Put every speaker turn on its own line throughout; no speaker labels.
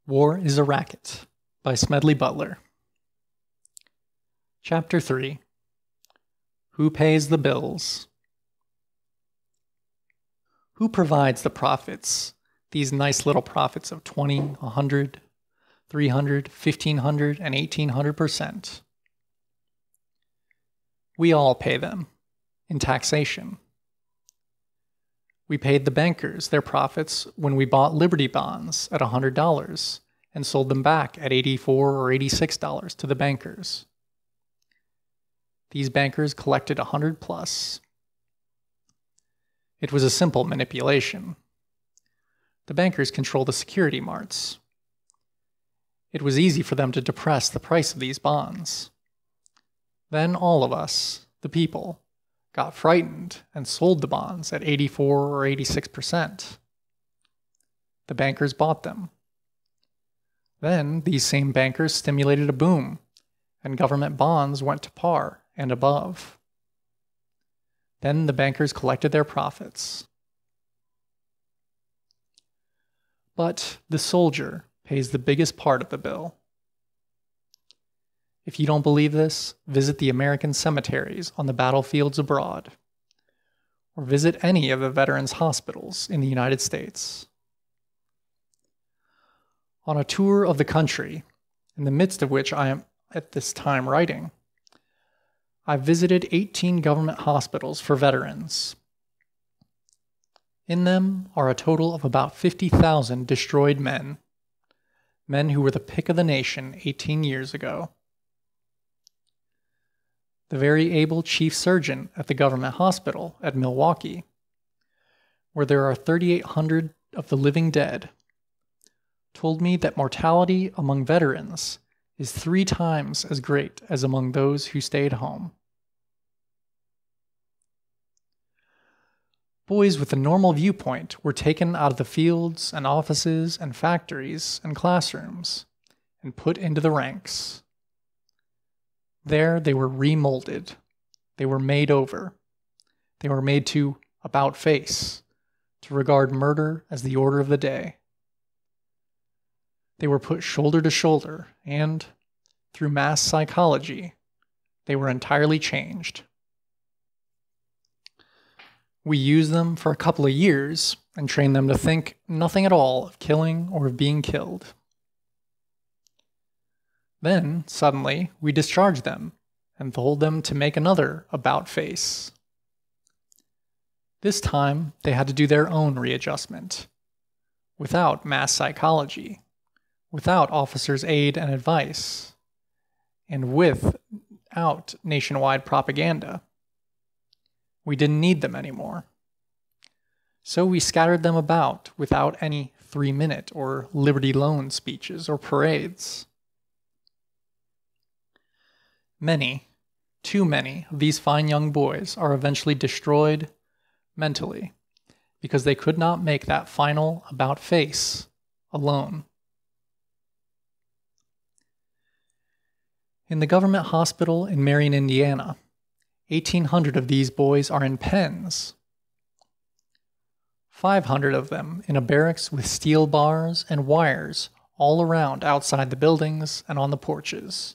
War is a Racket by Smedley Butler. Chapter 3. Who pays the bills? Who provides the profits, these nice little profits of 20, 100, 300, 1,500, and 1,800%? We all pay them, in taxation. We paid the bankers their profits when we bought Liberty bonds at $100 and sold them back at $84 or $86 to the bankers. These bankers collected 100 plus. It was a simple manipulation. The bankers control the security marts. It was easy for them to depress the price of these bonds. Then all of us, the people, got frightened and sold the bonds at 84 or 86%. The bankers bought them. Then these same bankers stimulated a boom, and government bonds went to par and above. Then the bankers collected their profits. But the soldier pays the biggest part of the bill. If you don't believe this, visit the American cemeteries on the battlefields abroad, or visit any of the veterans' hospitals in the United States. On a tour of the country, in the midst of which I am at this time writing, I've visited 18 government hospitals for veterans. In them are a total of about 50,000 destroyed men who were the pick of the nation 18 years ago. The very able chief surgeon at the government hospital at Milwaukee, where there are 3,800 of the living dead, told me that mortality among veterans is 3 times as great as among those who stayed home. Boys with a normal viewpoint were taken out of the fields and offices and factories and classrooms and put into the ranks. There they were remolded. They were made over. They were made to about face, to regard murder as the order of the day. They were put shoulder to shoulder, and, through mass psychology, they were entirely changed. We used them for a couple of years and trained them to think nothing at all of killing or of being killed. Then, suddenly, we discharged them and told them to make another about face. This time, they had to do their own readjustment, without mass psychology, without officers' aid and advice, and without nationwide propaganda. We didn't need them anymore. So we scattered them about without any 3-minute or Liberty Loan speeches or parades. Many, too many of these fine young boys are eventually destroyed mentally because they could not make that final about face alone. In the government hospital in Marion, Indiana, 1,800 of these boys are in pens. 500 of them in a barracks with steel bars and wires all around outside the buildings and on the porches.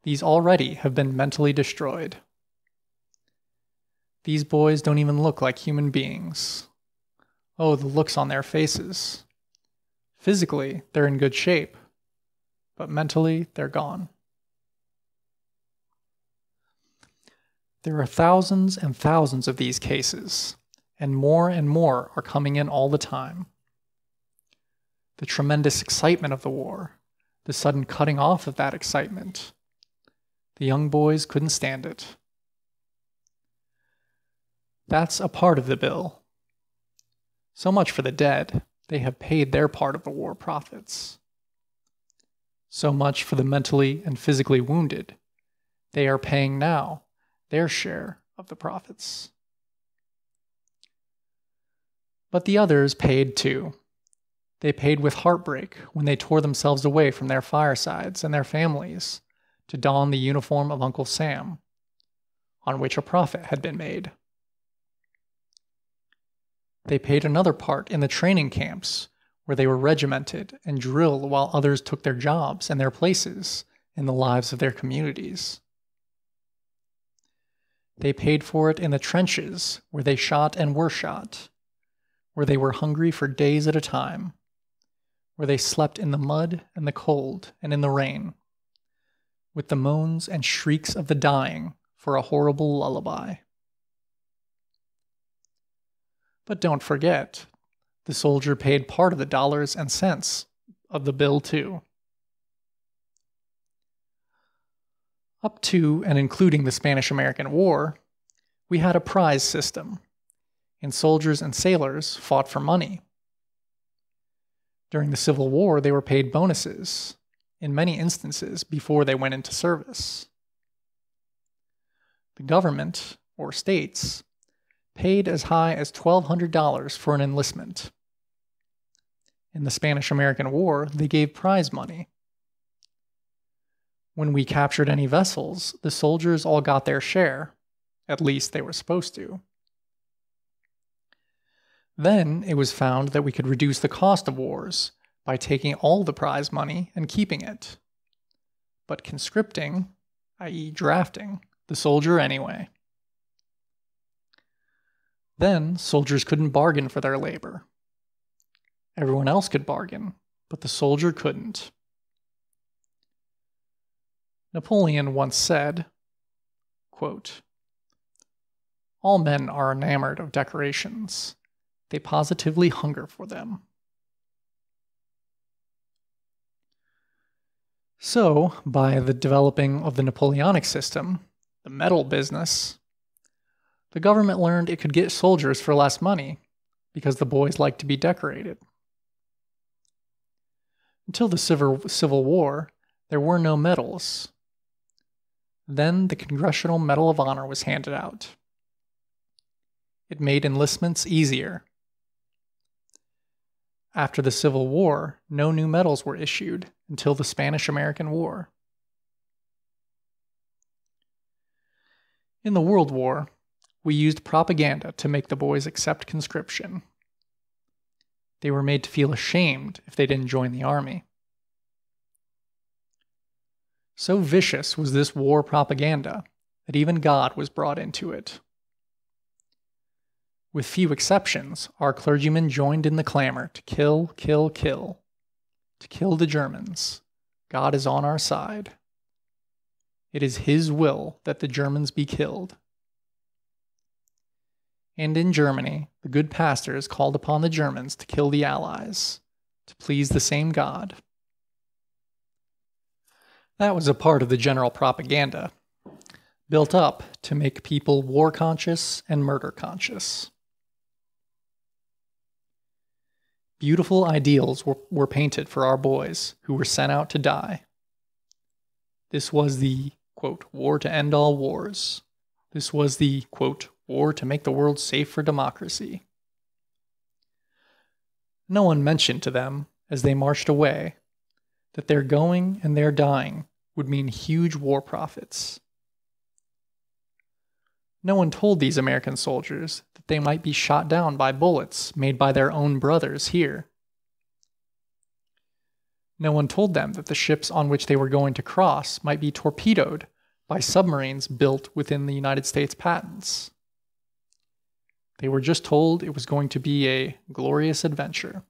These already have been mentally destroyed. These boys don't even look like human beings. Oh, the looks on their faces. Physically, they're in good shape, but mentally, they're gone. There are thousands and thousands of these cases, and more are coming in all the time. The tremendous excitement of the war, the sudden cutting off of that excitement, the young boys couldn't stand it. That's a part of the bill. So much for the dead. They have paid their part of the war profits. So much for the mentally and physically wounded. They are paying now their share of the profits. But the others paid too. They paid with heartbreak when they tore themselves away from their firesides and their families to don the uniform of Uncle Sam, on which a profit had been made. They paid another part in the training camps where they were regimented and drilled while others took their jobs and their places in the lives of their communities. They paid for it in the trenches where they shot and were shot, where they were hungry for days at a time, where they slept in the mud and the cold and in the rain, with the moans and shrieks of the dying for a horrible lullaby. But don't forget, the soldier paid part of the dollars and cents of the bill too. Up to and including the Spanish-American War, we had a prize system, and soldiers and sailors fought for money. During the Civil War, they were paid bonuses, in many instances before they went into service. The government, or states, paid as high as $1,200 for an enlistment. In the Spanish-American War, they gave prize money. When we captured any vessels, the soldiers all got their share. At least they were supposed to. Then it was found that we could reduce the cost of wars by taking all the prize money and keeping it, but conscripting, i.e. drafting, the soldier anyway. Then soldiers couldn't bargain for their labor. Everyone else could bargain, but the soldier couldn't. Napoleon once said, quote, "All men are enamored of decorations. They positively hunger for them." So, by the developing of the Napoleonic system, the medal business, the government learned it could get soldiers for less money because the boys liked to be decorated. Until the Civil War, there were no medals. Then the Congressional Medal of Honor was handed out. It made enlistments easier. After the Civil War, no new medals were issued until the Spanish-American War. In the World War, we used propaganda to make the boys accept conscription. They were made to feel ashamed if they didn't join the army. So vicious was this war propaganda that even God was brought into it. With few exceptions, our clergymen joined in the clamor to kill, kill, kill. To kill the Germans. God is on our side. It is His will that the Germans be killed. And in Germany, the good pastors called upon the Germans to kill the Allies, to please the same God. That was a part of the general propaganda, built up to make people war conscious and murder conscious. Beautiful ideals were painted for our boys who were sent out to die. This was the, quote, war to end all wars. This was the, quote, war to make the world safe for democracy. No one mentioned to them, as they marched away, that their going and their dying would mean huge war profits. No one told these American soldiers that they might be shot down by bullets made by their own brothers here. No one told them that the ships on which they were going to cross might be torpedoed by submarines built within the United States patents. They were just told it was going to be a glorious adventure.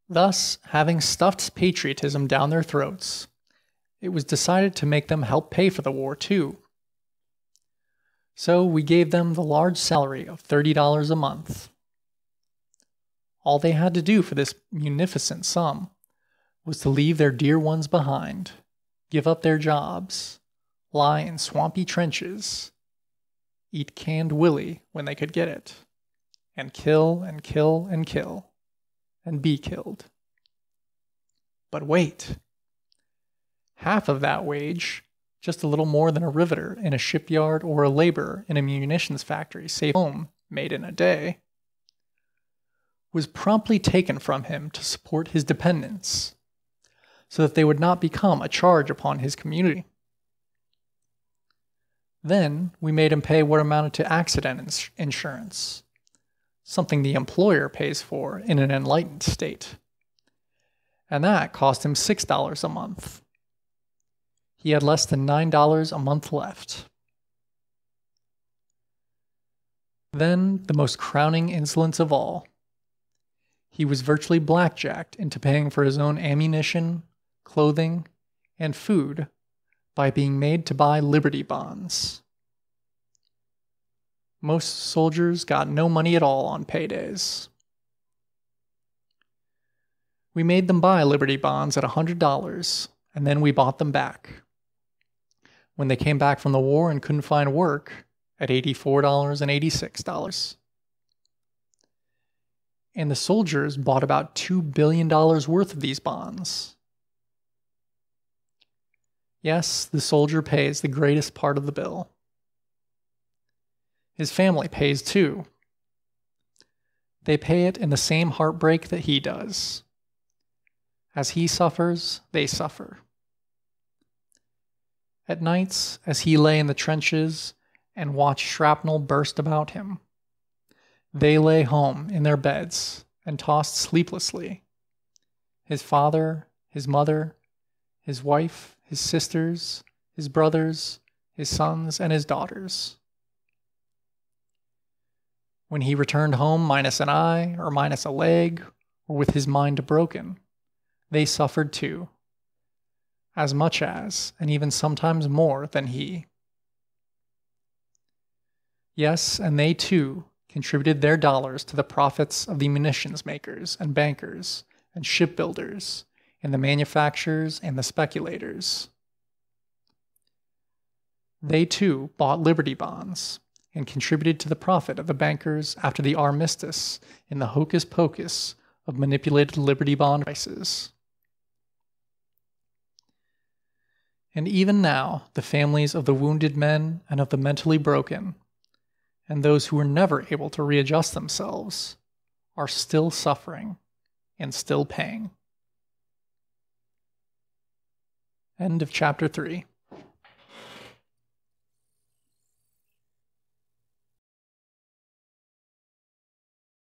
Thus, having stuffed patriotism down their throats, it was decided to make them help pay for the war too. So we gave them the large salary of $30 a month. All they had to do for this munificent sum was to leave their dear ones behind, give up their jobs, lie in swampy trenches, eat canned willy when they could get it, and kill and kill and kill, and be killed. But wait! Half of that wage, just a little more than a riveter in a shipyard or a laborer in a munitions factory saved home made in a day, was promptly taken from him to support his dependents, so that they would not become a charge upon his community. Then we made him pay what amounted to accident insurance, something the employer pays for in an enlightened state. And that cost him $6 a month. He had less than $9 a month left. Then, the most crowning insolence of all. He was virtually blackjacked into paying for his own ammunition, clothing, and food by being made to buy Liberty bonds. Most soldiers got no money at all on paydays. We made them buy Liberty bonds at $100, and then we bought them back. When they came back from the war and couldn't find work, at $84 and $86. And the soldiers bought about $2 billion worth of these bonds. Yes, the soldier pays the greatest part of the bill. His family pays too. They pay it in the same heartbreak that he does. As he suffers, they suffer. At nights, as he lay in the trenches and watched shrapnel burst about him, they lay home in their beds and tossed sleeplessly. His father, his mother, his wife, his sisters, his brothers, his sons, and his daughters. When he returned home minus an eye or minus a leg, or with his mind broken, they suffered too, as much as, and even sometimes more than he. Yes, and they too contributed their dollars to the profits of the munitions makers and bankers and shipbuilders and the manufacturers and the speculators. They too bought Liberty bonds and contributed to the profit of the bankers after the armistice in the hocus pocus of manipulated Liberty bond prices. And even now, the families of the wounded men and of the mentally broken, and those who were never able to readjust themselves, are still suffering and still paying. End of chapter 3.